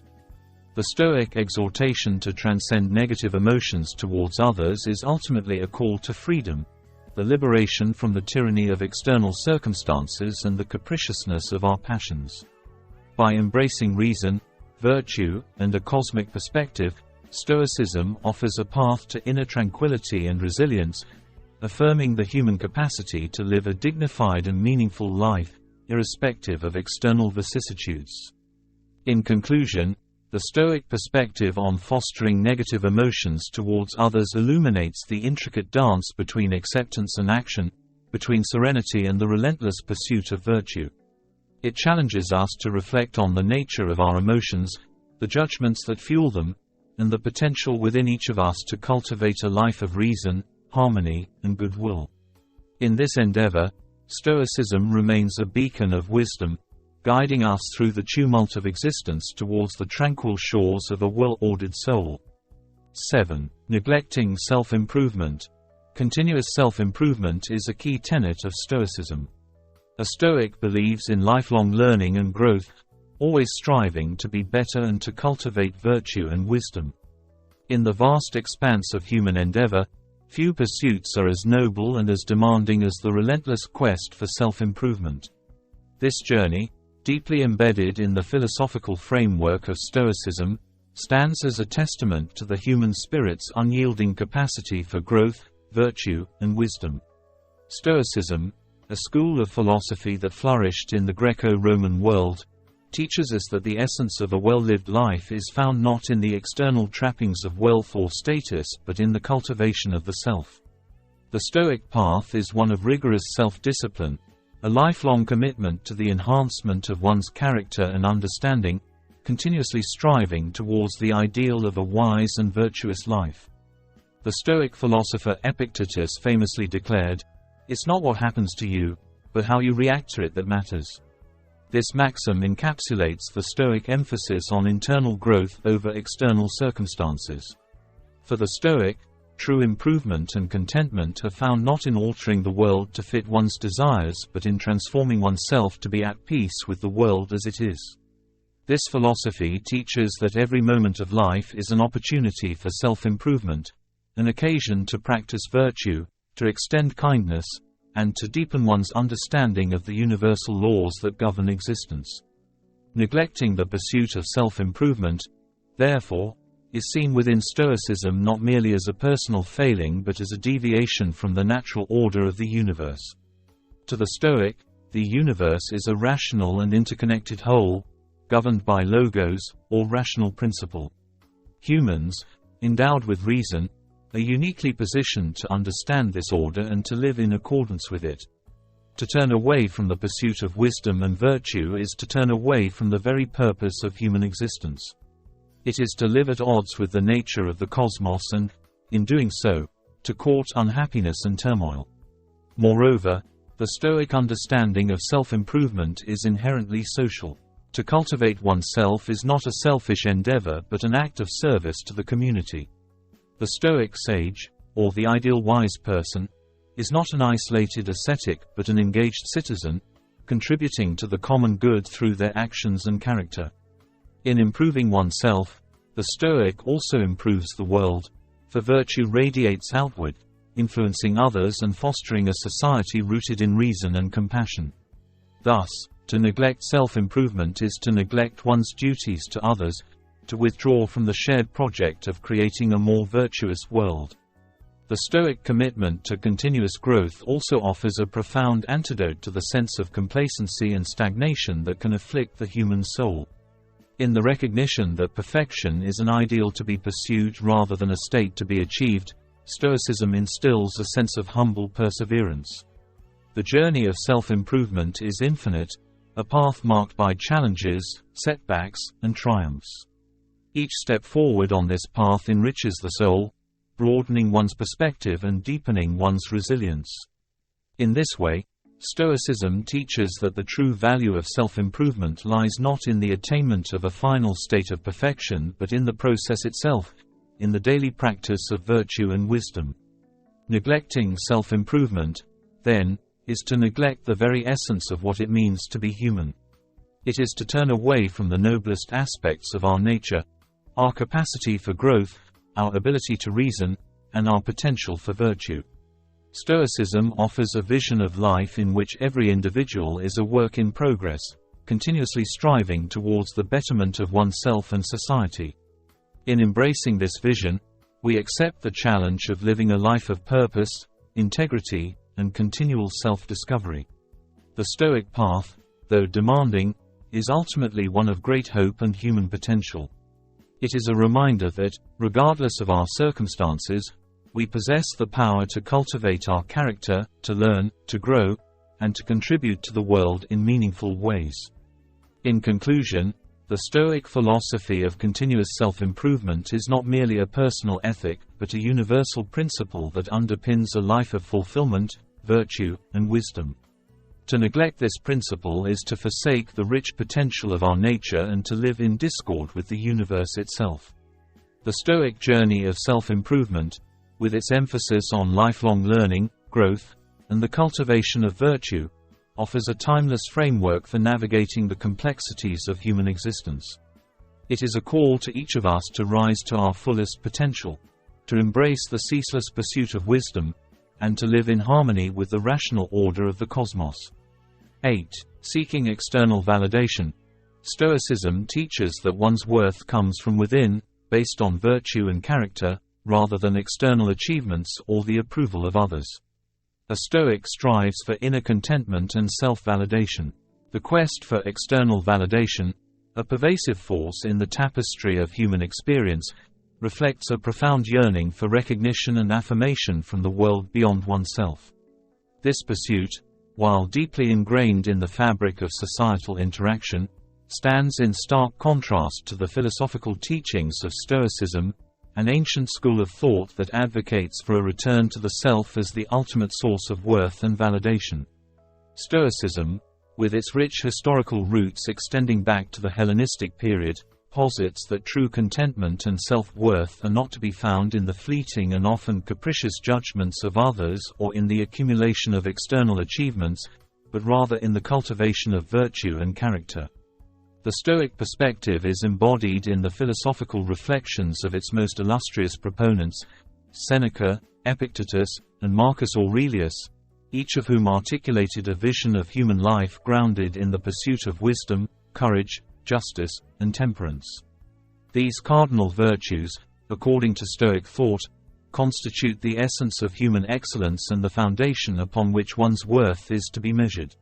The Stoic exhortation to transcend negative emotions towards others is ultimately a call to freedom, the liberation from the tyranny of external circumstances and the capriciousness of our passions. By embracing reason, virtue, and a cosmic perspective, Stoicism offers a path to inner tranquility and resilience, affirming the human capacity to live a dignified and meaningful life, irrespective of external vicissitudes. In conclusion, the Stoic perspective on fostering negative emotions towards others illuminates the intricate dance between acceptance and action, between serenity and the relentless pursuit of virtue. It challenges us to reflect on the nature of our emotions, the judgments that fuel them, and the potential within each of us to cultivate a life of reason, harmony, and goodwill. In this endeavor, Stoicism remains a beacon of wisdom, guiding us through the tumult of existence towards the tranquil shores of a well-ordered soul. 7. Neglecting self-improvement. Continuous self-improvement is a key tenet of Stoicism. A Stoic believes in lifelong learning and growth, always striving to be better and to cultivate virtue and wisdom. In the vast expanse of human endeavor, few pursuits are as noble and as demanding as the relentless quest for self-improvement. This journey, deeply embedded in the philosophical framework of Stoicism, stands as a testament to the human spirit's unyielding capacity for growth, virtue, and wisdom. Stoicism, a school of philosophy that flourished in the Greco-Roman world, teaches us that the essence of a well-lived life is found not in the external trappings of wealth or status but in the cultivation of the self. The Stoic path is one of rigorous self-discipline, a lifelong commitment to the enhancement of one's character and understanding, continuously striving towards the ideal of a wise and virtuous life. The Stoic philosopher Epictetus famously declared, "It's not what happens to you, but how you react to it that matters." This maxim encapsulates the Stoic emphasis on internal growth over external circumstances. For the Stoic, true improvement and contentment are found not in altering the world to fit one's desires but in transforming oneself to be at peace with the world as it is. This philosophy teaches that every moment of life is an opportunity for self-improvement, an occasion to practice virtue, to extend kindness, and to deepen one's understanding of the universal laws that govern existence. Neglecting the pursuit of self-improvement, therefore, is seen within Stoicism not merely as a personal failing but as a deviation from the natural order of the universe. To the Stoic, the universe is a rational and interconnected whole, governed by logos, or rational principle. Humans, endowed with reason, are uniquely positioned to understand this order and to live in accordance with it. To turn away from the pursuit of wisdom and virtue is to turn away from the very purpose of human existence. It is to live at odds with the nature of the cosmos and, in doing so, to court unhappiness and turmoil. Moreover, the Stoic understanding of self-improvement is inherently social. To cultivate oneself is not a selfish endeavor but an act of service to the community. The Stoic sage, or the ideal wise person, is not an isolated ascetic but an engaged citizen, contributing to the common good through their actions and character. In improving oneself, the Stoic also improves the world, for virtue radiates outward, influencing others and fostering a society rooted in reason and compassion. Thus, To neglect self-improvement is to neglect one's duties to others, to withdraw from the shared project of creating a more virtuous world. The Stoic commitment to continuous growth also offers a profound antidote to the sense of complacency and stagnation that can afflict the human soul. In the recognition that perfection is an ideal to be pursued rather than a state to be achieved, Stoicism instills a sense of humble perseverance. The journey of self-improvement is infinite, a path marked by challenges, setbacks, and triumphs. Each step forward on this path enriches the soul, broadening one's perspective and deepening one's resilience. In this way, Stoicism teaches that the true value of self-improvement lies not in the attainment of a final state of perfection but in the process itself, in the daily practice of virtue and wisdom. Neglecting self-improvement, then, is to neglect the very essence of what it means to be human. It is to turn away from the noblest aspects of our nature, our capacity for growth, our ability to reason, and our potential for virtue. Stoicism offers a vision of life in which every individual is a work in progress, continuously striving towards the betterment of oneself and society. In embracing this vision, we accept the challenge of living a life of purpose, integrity, and continual self-discovery. The Stoic path, though demanding, is ultimately one of great hope and human potential. It is a reminder that, regardless of our circumstances, we possess the power to cultivate our character, to learn, to grow, and to contribute to the world in meaningful ways. In conclusion, the Stoic philosophy of continuous self-improvement is not merely a personal ethic, but a universal principle that underpins a life of fulfillment, virtue, and wisdom. To neglect this principle is to forsake the rich potential of our nature and to live in discord with the universe itself. The Stoic journey of self-improvement, with its emphasis on lifelong learning, growth, and the cultivation of virtue, offers a timeless framework for navigating the complexities of human existence. It is a call to each of us to rise to our fullest potential, to embrace the ceaseless pursuit of wisdom, and to live in harmony with the rational order of the cosmos. 8. Seeking external validation. Stoicism teaches that one's worth comes from within, based on virtue and character, rather than external achievements or the approval of others. A Stoic strives for inner contentment and self-validation. The quest for external validation, a pervasive force in the tapestry of human experience, reflects a profound yearning for recognition and affirmation from the world beyond oneself. This pursuit, while deeply ingrained in the fabric of societal interaction, stands in stark contrast to the philosophical teachings of Stoicism, an ancient school of thought that advocates for a return to the self as the ultimate source of worth and validation. Stoicism, with its rich historical roots extending back to the Hellenistic period, posits that true contentment and self-worth are not to be found in the fleeting and often capricious judgments of others or in the accumulation of external achievements, but rather in the cultivation of virtue and character. The Stoic perspective is embodied in the philosophical reflections of its most illustrious proponents, Seneca, Epictetus, and Marcus Aurelius, each of whom articulated a vision of human life grounded in the pursuit of wisdom, courage, justice, and temperance. These cardinal virtues, according to Stoic thought, constitute the essence of human excellence and the foundation upon which one's worth is to be measured.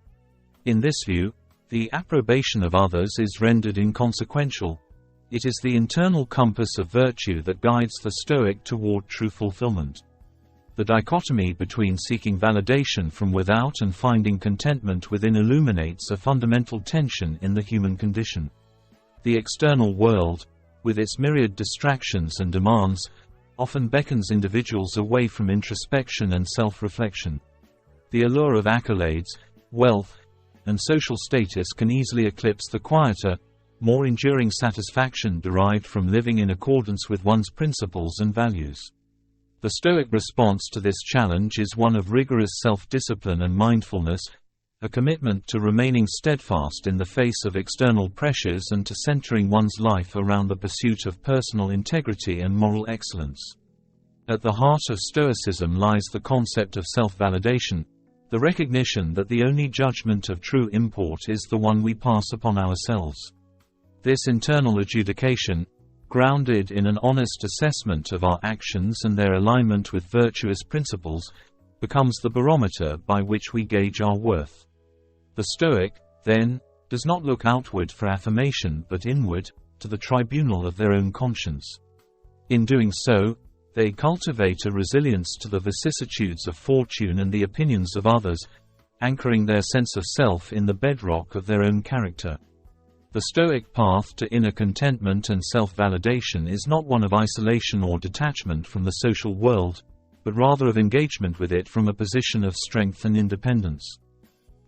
In this view, the approbation of others is rendered inconsequential. It is the internal compass of virtue that guides the Stoic toward true fulfillment. The dichotomy between seeking validation from without and finding contentment within illuminates a fundamental tension in the human condition. The external world, with its myriad distractions and demands, often beckons individuals away from introspection and self-reflection. The allure of accolades, wealth, and social status can easily eclipse the quieter, more enduring satisfaction derived from living in accordance with one's principles and values. The Stoic response to this challenge is one of rigorous self-discipline and mindfulness, a commitment to remaining steadfast in the face of external pressures and to centering one's life around the pursuit of personal integrity and moral excellence. At the heart of Stoicism lies the concept of self-validation, the recognition that the only judgment of true import is the one we pass upon ourselves. This internal adjudication, grounded in an honest assessment of our actions and their alignment with virtuous principles, becomes the barometer by which we gauge our worth. The Stoic, then, does not look outward for affirmation but inward, to the tribunal of their own conscience. In doing so, they cultivate a resilience to the vicissitudes of fortune and the opinions of others, anchoring their sense of self in the bedrock of their own character. The Stoic path to inner contentment and self-validation is not one of isolation or detachment from the social world, but rather of engagement with it from a position of strength and independence.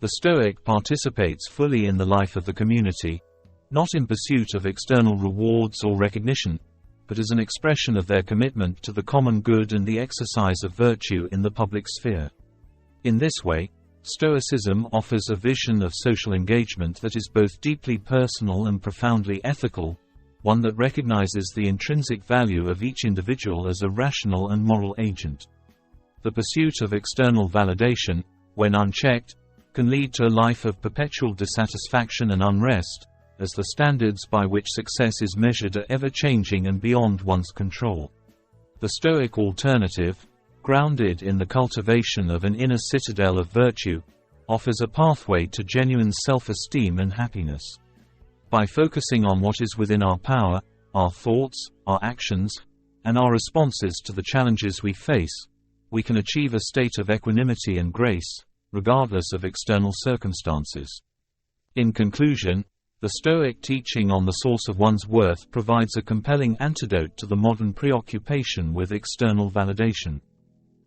The Stoic participates fully in the life of the community, not in pursuit of external rewards or recognition, but as an expression of their commitment to the common good and the exercise of virtue in the public sphere. In this way, Stoicism offers a vision of social engagement that is both deeply personal and profoundly ethical, one that recognizes the intrinsic value of each individual as a rational and moral agent. The pursuit of external validation, when unchecked, can lead to a life of perpetual dissatisfaction and unrest, as the standards by which success is measured are ever-changing and beyond one's control. The Stoic alternative, grounded in the cultivation of an inner citadel of virtue, offers a pathway to genuine self-esteem and happiness. By focusing on what is within our power, our thoughts, our actions, and our responses to the challenges we face, we can achieve a state of equanimity and grace, regardless of external circumstances. In conclusion, the Stoic teaching on the source of one's worth provides a compelling antidote to the modern preoccupation with external validation.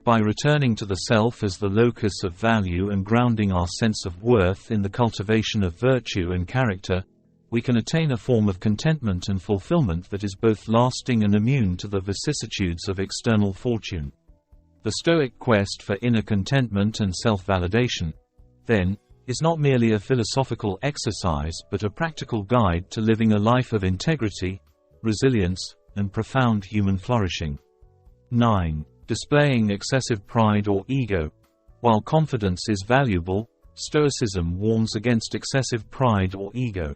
By returning to the self as the locus of value and grounding our sense of worth in the cultivation of virtue and character, we can attain a form of contentment and fulfillment that is both lasting and immune to the vicissitudes of external fortune. The Stoic quest for inner contentment and self-validation, then, is not merely a philosophical exercise but a practical guide to living a life of integrity, resilience, and profound human flourishing. 9. Displaying excessive pride or ego. While confidence is valuable, Stoicism warns against excessive pride or ego.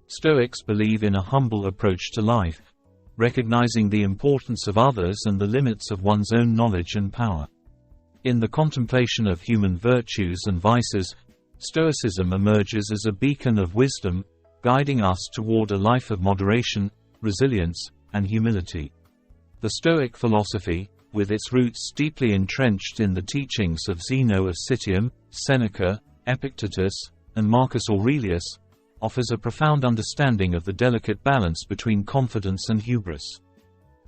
Stoics believe in a humble approach to life, recognizing the importance of others and the limits of one's own knowledge and power. In the contemplation of human virtues and vices, Stoicism emerges as a beacon of wisdom, guiding us toward a life of moderation, resilience, and humility. The Stoic philosophy, with its roots deeply entrenched in the teachings of Zeno of Citium, Seneca, Epictetus, and Marcus Aurelius, offers a profound understanding of the delicate balance between confidence and hubris.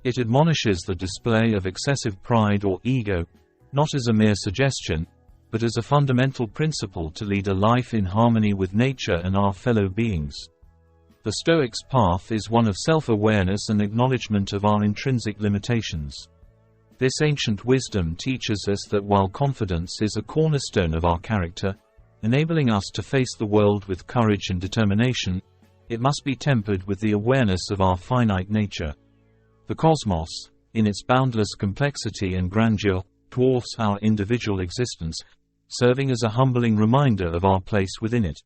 It admonishes the display of excessive pride or ego, not as a mere suggestion, but as a fundamental principle to lead a life in harmony with nature and our fellow beings. The Stoics' path is one of self-awareness and acknowledgement of our intrinsic limitations. This ancient wisdom teaches us that while confidence is a cornerstone of our character, enabling us to face the world with courage and determination, it must be tempered with the awareness of our finite nature. The cosmos, in its boundless complexity and grandeur, dwarfs our individual existence, serving as a humbling reminder of our place within it.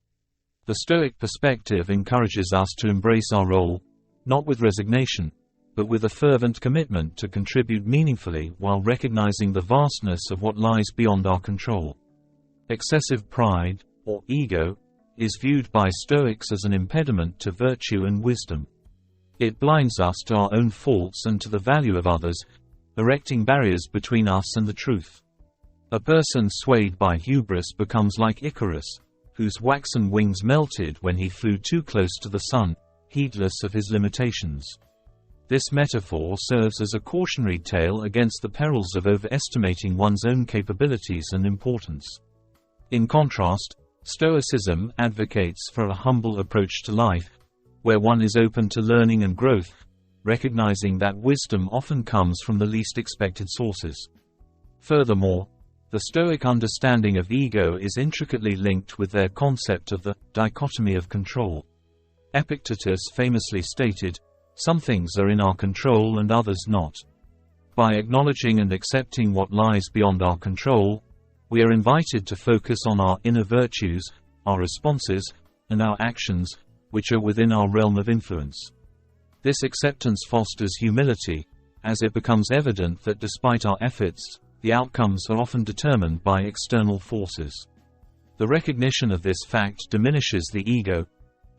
The Stoic perspective encourages us to embrace our role, not with resignation, but with a fervent commitment to contribute meaningfully while recognizing the vastness of what lies beyond our control. Excessive pride, or ego, is viewed by Stoics as an impediment to virtue and wisdom. It blinds us to our own faults and to the value of others, erecting barriers between us and the truth. A person swayed by hubris becomes like Icarus, whose waxen wings melted when he flew too close to the sun, heedless of his limitations. This metaphor serves as a cautionary tale against the perils of overestimating one's own capabilities and importance. In contrast, Stoicism advocates for a humble approach to life, where one is open to learning and growth, recognizing that wisdom often comes from the least expected sources. Furthermore, the Stoic understanding of ego is intricately linked with their concept of the dichotomy of control. Epictetus famously stated, "Some things are in our control and others not." By acknowledging and accepting what lies beyond our control, We are invited to focus on our inner virtues, our responses, and our actions, which are within our realm of influence. This acceptance fosters humility, as it becomes evident that despite our efforts, the outcomes are often determined by external forces. The recognition of this fact diminishes the ego,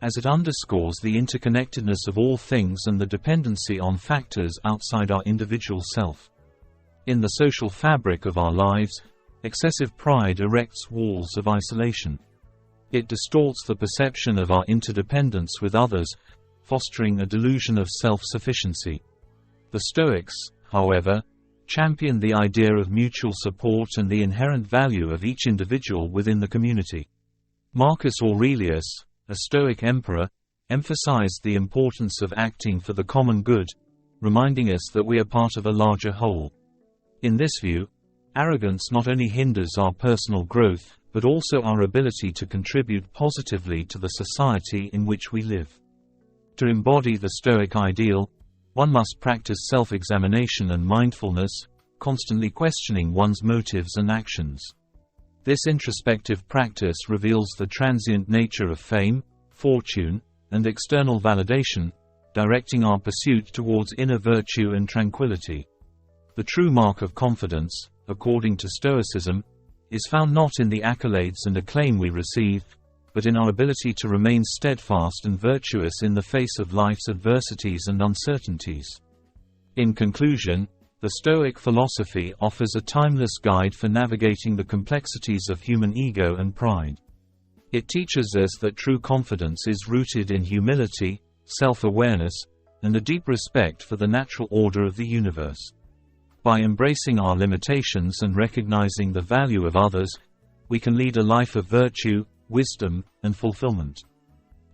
as it underscores the interconnectedness of all things and the dependency on factors outside our individual self. In the social fabric of our lives, excessive pride erects walls of isolation. It distorts the perception of our interdependence with others, fostering a delusion of self-sufficiency. The Stoics, however, championed the idea of mutual support and the inherent value of each individual within the community. Marcus Aurelius, a Stoic emperor, emphasized the importance of acting for the common good, reminding us that we are part of a larger whole. In this view, arrogance not only hinders our personal growth, but also our ability to contribute positively to the society in which we live. To embody the Stoic ideal, one must practice self-examination and mindfulness, constantly questioning one's motives and actions. This introspective practice reveals the transient nature of fame, fortune, and external validation, directing our pursuit towards inner virtue and tranquility. The true mark of confidence, according to Stoicism, is found not in the accolades and acclaim we receive, but in our ability to remain steadfast and virtuous in the face of life's adversities and uncertainties. In conclusion, the Stoic philosophy offers a timeless guide for navigating the complexities of human ego and pride. It teaches us that true confidence is rooted in humility, self-awareness, and a deep respect for the natural order of the universe. By embracing our limitations and recognizing the value of others, we can lead a life of virtue, wisdom, and fulfillment.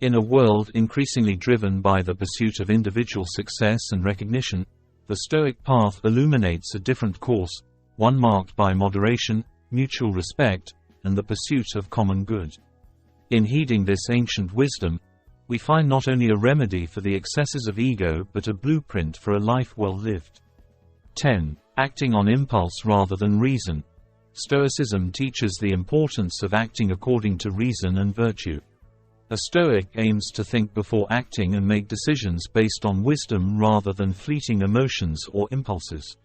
In a world increasingly driven by the pursuit of individual success and recognition, the Stoic path illuminates a different course, one marked by moderation, mutual respect, and the pursuit of common good. In heeding this ancient wisdom, we find not only a remedy for the excesses of ego but a blueprint for a life well lived. 10. Acting on impulse rather than reason. Stoicism teaches the importance of acting according to reason and virtue. A Stoic aims to think before acting and make decisions based on wisdom rather than fleeting emotions or impulses.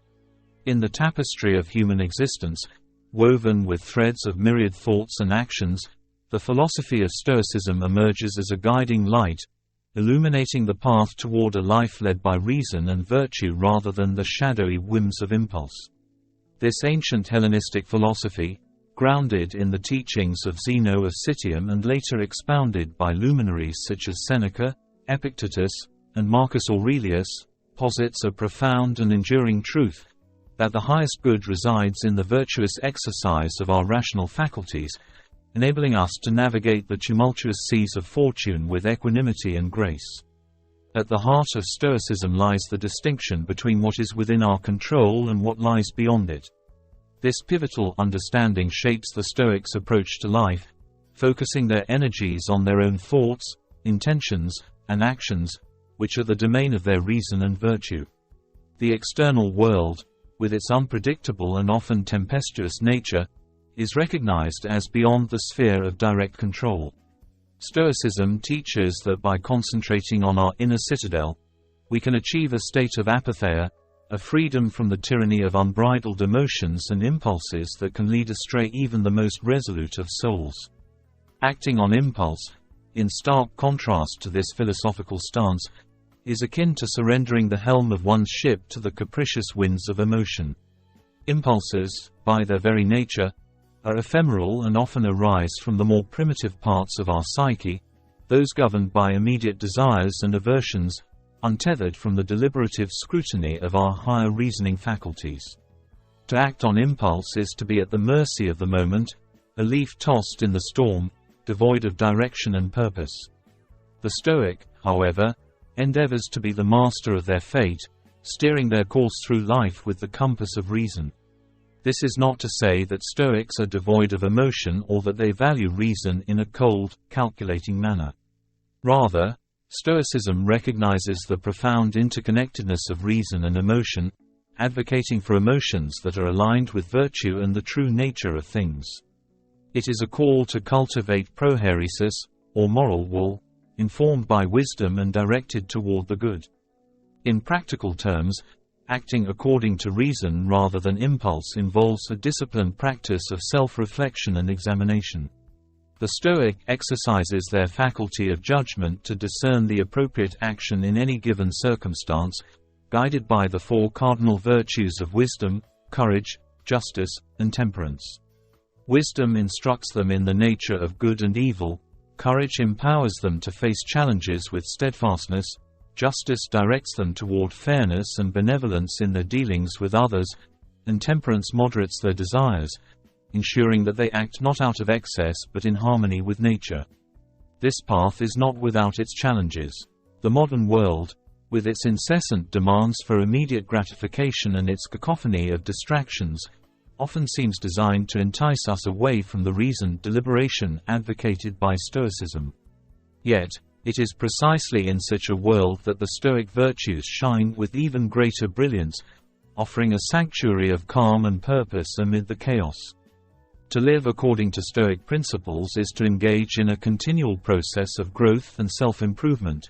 In the tapestry of human existence, woven with threads of myriad thoughts and actions, the philosophy of Stoicism emerges as a guiding light, illuminating the path toward a life led by reason and virtue rather than the shadowy whims of impulse. This ancient Hellenistic philosophy, grounded in the teachings of Zeno of Citium and later expounded by luminaries such as Seneca, Epictetus, and Marcus Aurelius, posits a profound and enduring truth, that the highest good resides in the virtuous exercise of our rational faculties, enabling us to navigate the tumultuous seas of fortune with equanimity and grace. At the heart of Stoicism lies the distinction between what is within our control and what lies beyond it. This pivotal understanding shapes the Stoics' approach to life, focusing their energies on their own thoughts, intentions, and actions, which are the domain of their reason and virtue. The external world, with its unpredictable and often tempestuous nature, is recognized as beyond the sphere of direct control. Stoicism teaches that by concentrating on our inner citadel, we can achieve a state of apatheia, a freedom from the tyranny of unbridled emotions and impulses that can lead astray even the most resolute of souls. Acting on impulse, in stark contrast to this philosophical stance, is akin to surrendering the helm of one's ship to the capricious winds of emotion. Impulses, by their very nature, are ephemeral and often arise from the more primitive parts of our psyche, those governed by immediate desires and aversions, untethered from the deliberative scrutiny of our higher reasoning faculties. To act on impulse is to be at the mercy of the moment, a leaf tossed in the storm, devoid of direction and purpose. The Stoic, however, endeavors to be the master of their fate, steering their course through life with the compass of reason. This is not to say that Stoics are devoid of emotion or that they value reason in a cold, calculating manner. Rather, Stoicism recognizes the profound interconnectedness of reason and emotion, advocating for emotions that are aligned with virtue and the true nature of things. It is a call to cultivate prohairesis, or moral wool, informed by wisdom and directed toward the good. In practical terms, acting according to reason rather than impulse involves a disciplined practice of self-reflection and examination. The Stoic exercises their faculty of judgment to discern the appropriate action in any given circumstance, guided by the four cardinal virtues of wisdom, courage, justice, and temperance. Wisdom instructs them in the nature of good and evil, courage empowers them to face challenges with steadfastness, justice directs them toward fairness and benevolence in their dealings with others, and temperance moderates their desires, ensuring that they act not out of excess but in harmony with nature. This path is not without its challenges. The modern world, with its incessant demands for immediate gratification and its cacophony of distractions, often seems designed to entice us away from the reasoned deliberation advocated by Stoicism. Yet, it is precisely in such a world that the Stoic virtues shine with even greater brilliance, offering a sanctuary of calm and purpose amid the chaos. To live according to Stoic principles is to engage in a continual process of growth and self-improvement,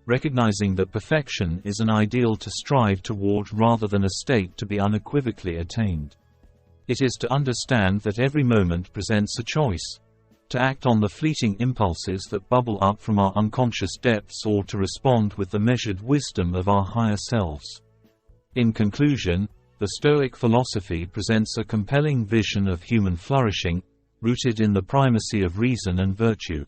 recognizing that perfection is an ideal to strive toward rather than a state to be unequivocally attained. It is to understand that every moment presents a choice: to act on the fleeting impulses that bubble up from our unconscious depths or to respond with the measured wisdom of our higher selves. In conclusion, the Stoic philosophy presents a compelling vision of human flourishing, rooted in the primacy of reason and virtue.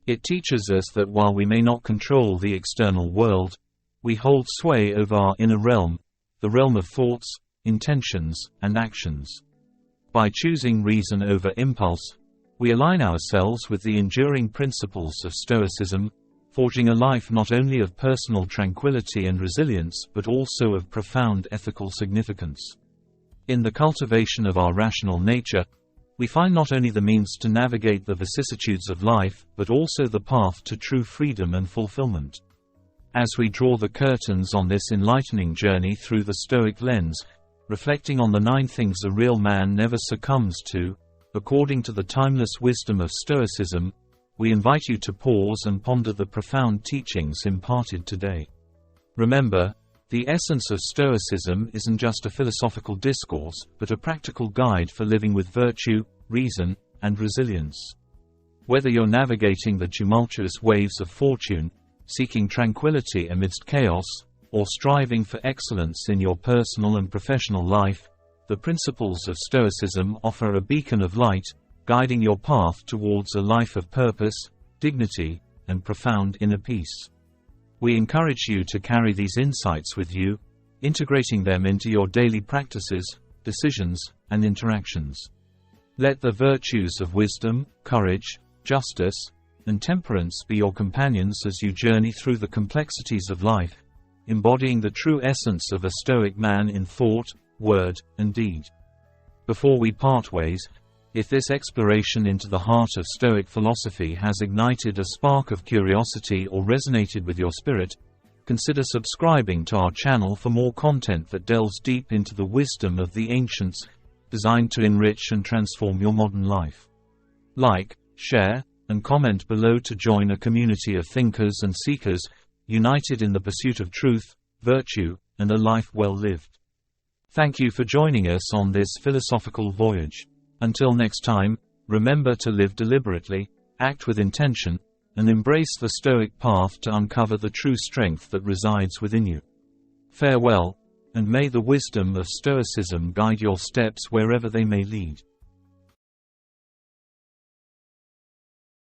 It teaches us that while we may not control the external world, we hold sway over our inner realm, the realm of thoughts, intentions, and actions. By choosing reason over impulse, we align ourselves with the enduring principles of Stoicism, forging a life not only of personal tranquility and resilience but also of profound ethical significance. In the cultivation of our rational nature, we find not only the means to navigate the vicissitudes of life but also the path to true freedom and fulfillment. As we draw the curtains on this enlightening journey through the Stoic lens, reflecting on the 9 things a real man never succumbs to, according to the timeless wisdom of Stoicism, we invite you to pause and ponder the profound teachings imparted today. Remember, the essence of Stoicism isn't just a philosophical discourse, but a practical guide for living with virtue, reason, and resilience. Whether you're navigating the tumultuous waves of fortune, seeking tranquility amidst chaos, or striving for excellence in your personal and professional life, the principles of Stoicism offer a beacon of light, guiding your path towards a life of purpose, dignity, and profound inner peace. We encourage you to carry these insights with you, integrating them into your daily practices, decisions, and interactions. Let the virtues of wisdom, courage, justice, and temperance be your companions as you journey through the complexities of life, embodying the true essence of a Stoic man in thought, word, and deed. Before we part ways, if this exploration into the heart of Stoic philosophy has ignited a spark of curiosity or resonated with your spirit, consider subscribing to our channel for more content that delves deep into the wisdom of the ancients, designed to enrich and transform your modern life. Like, share, and comment below to join a community of thinkers and seekers, united in the pursuit of truth, virtue, and a life well lived. Thank you for joining us on this philosophical voyage. Until next time, remember to live deliberately, act with intention, and embrace the Stoic path to uncover the true strength that resides within you. Farewell, and may the wisdom of Stoicism guide your steps wherever they may lead.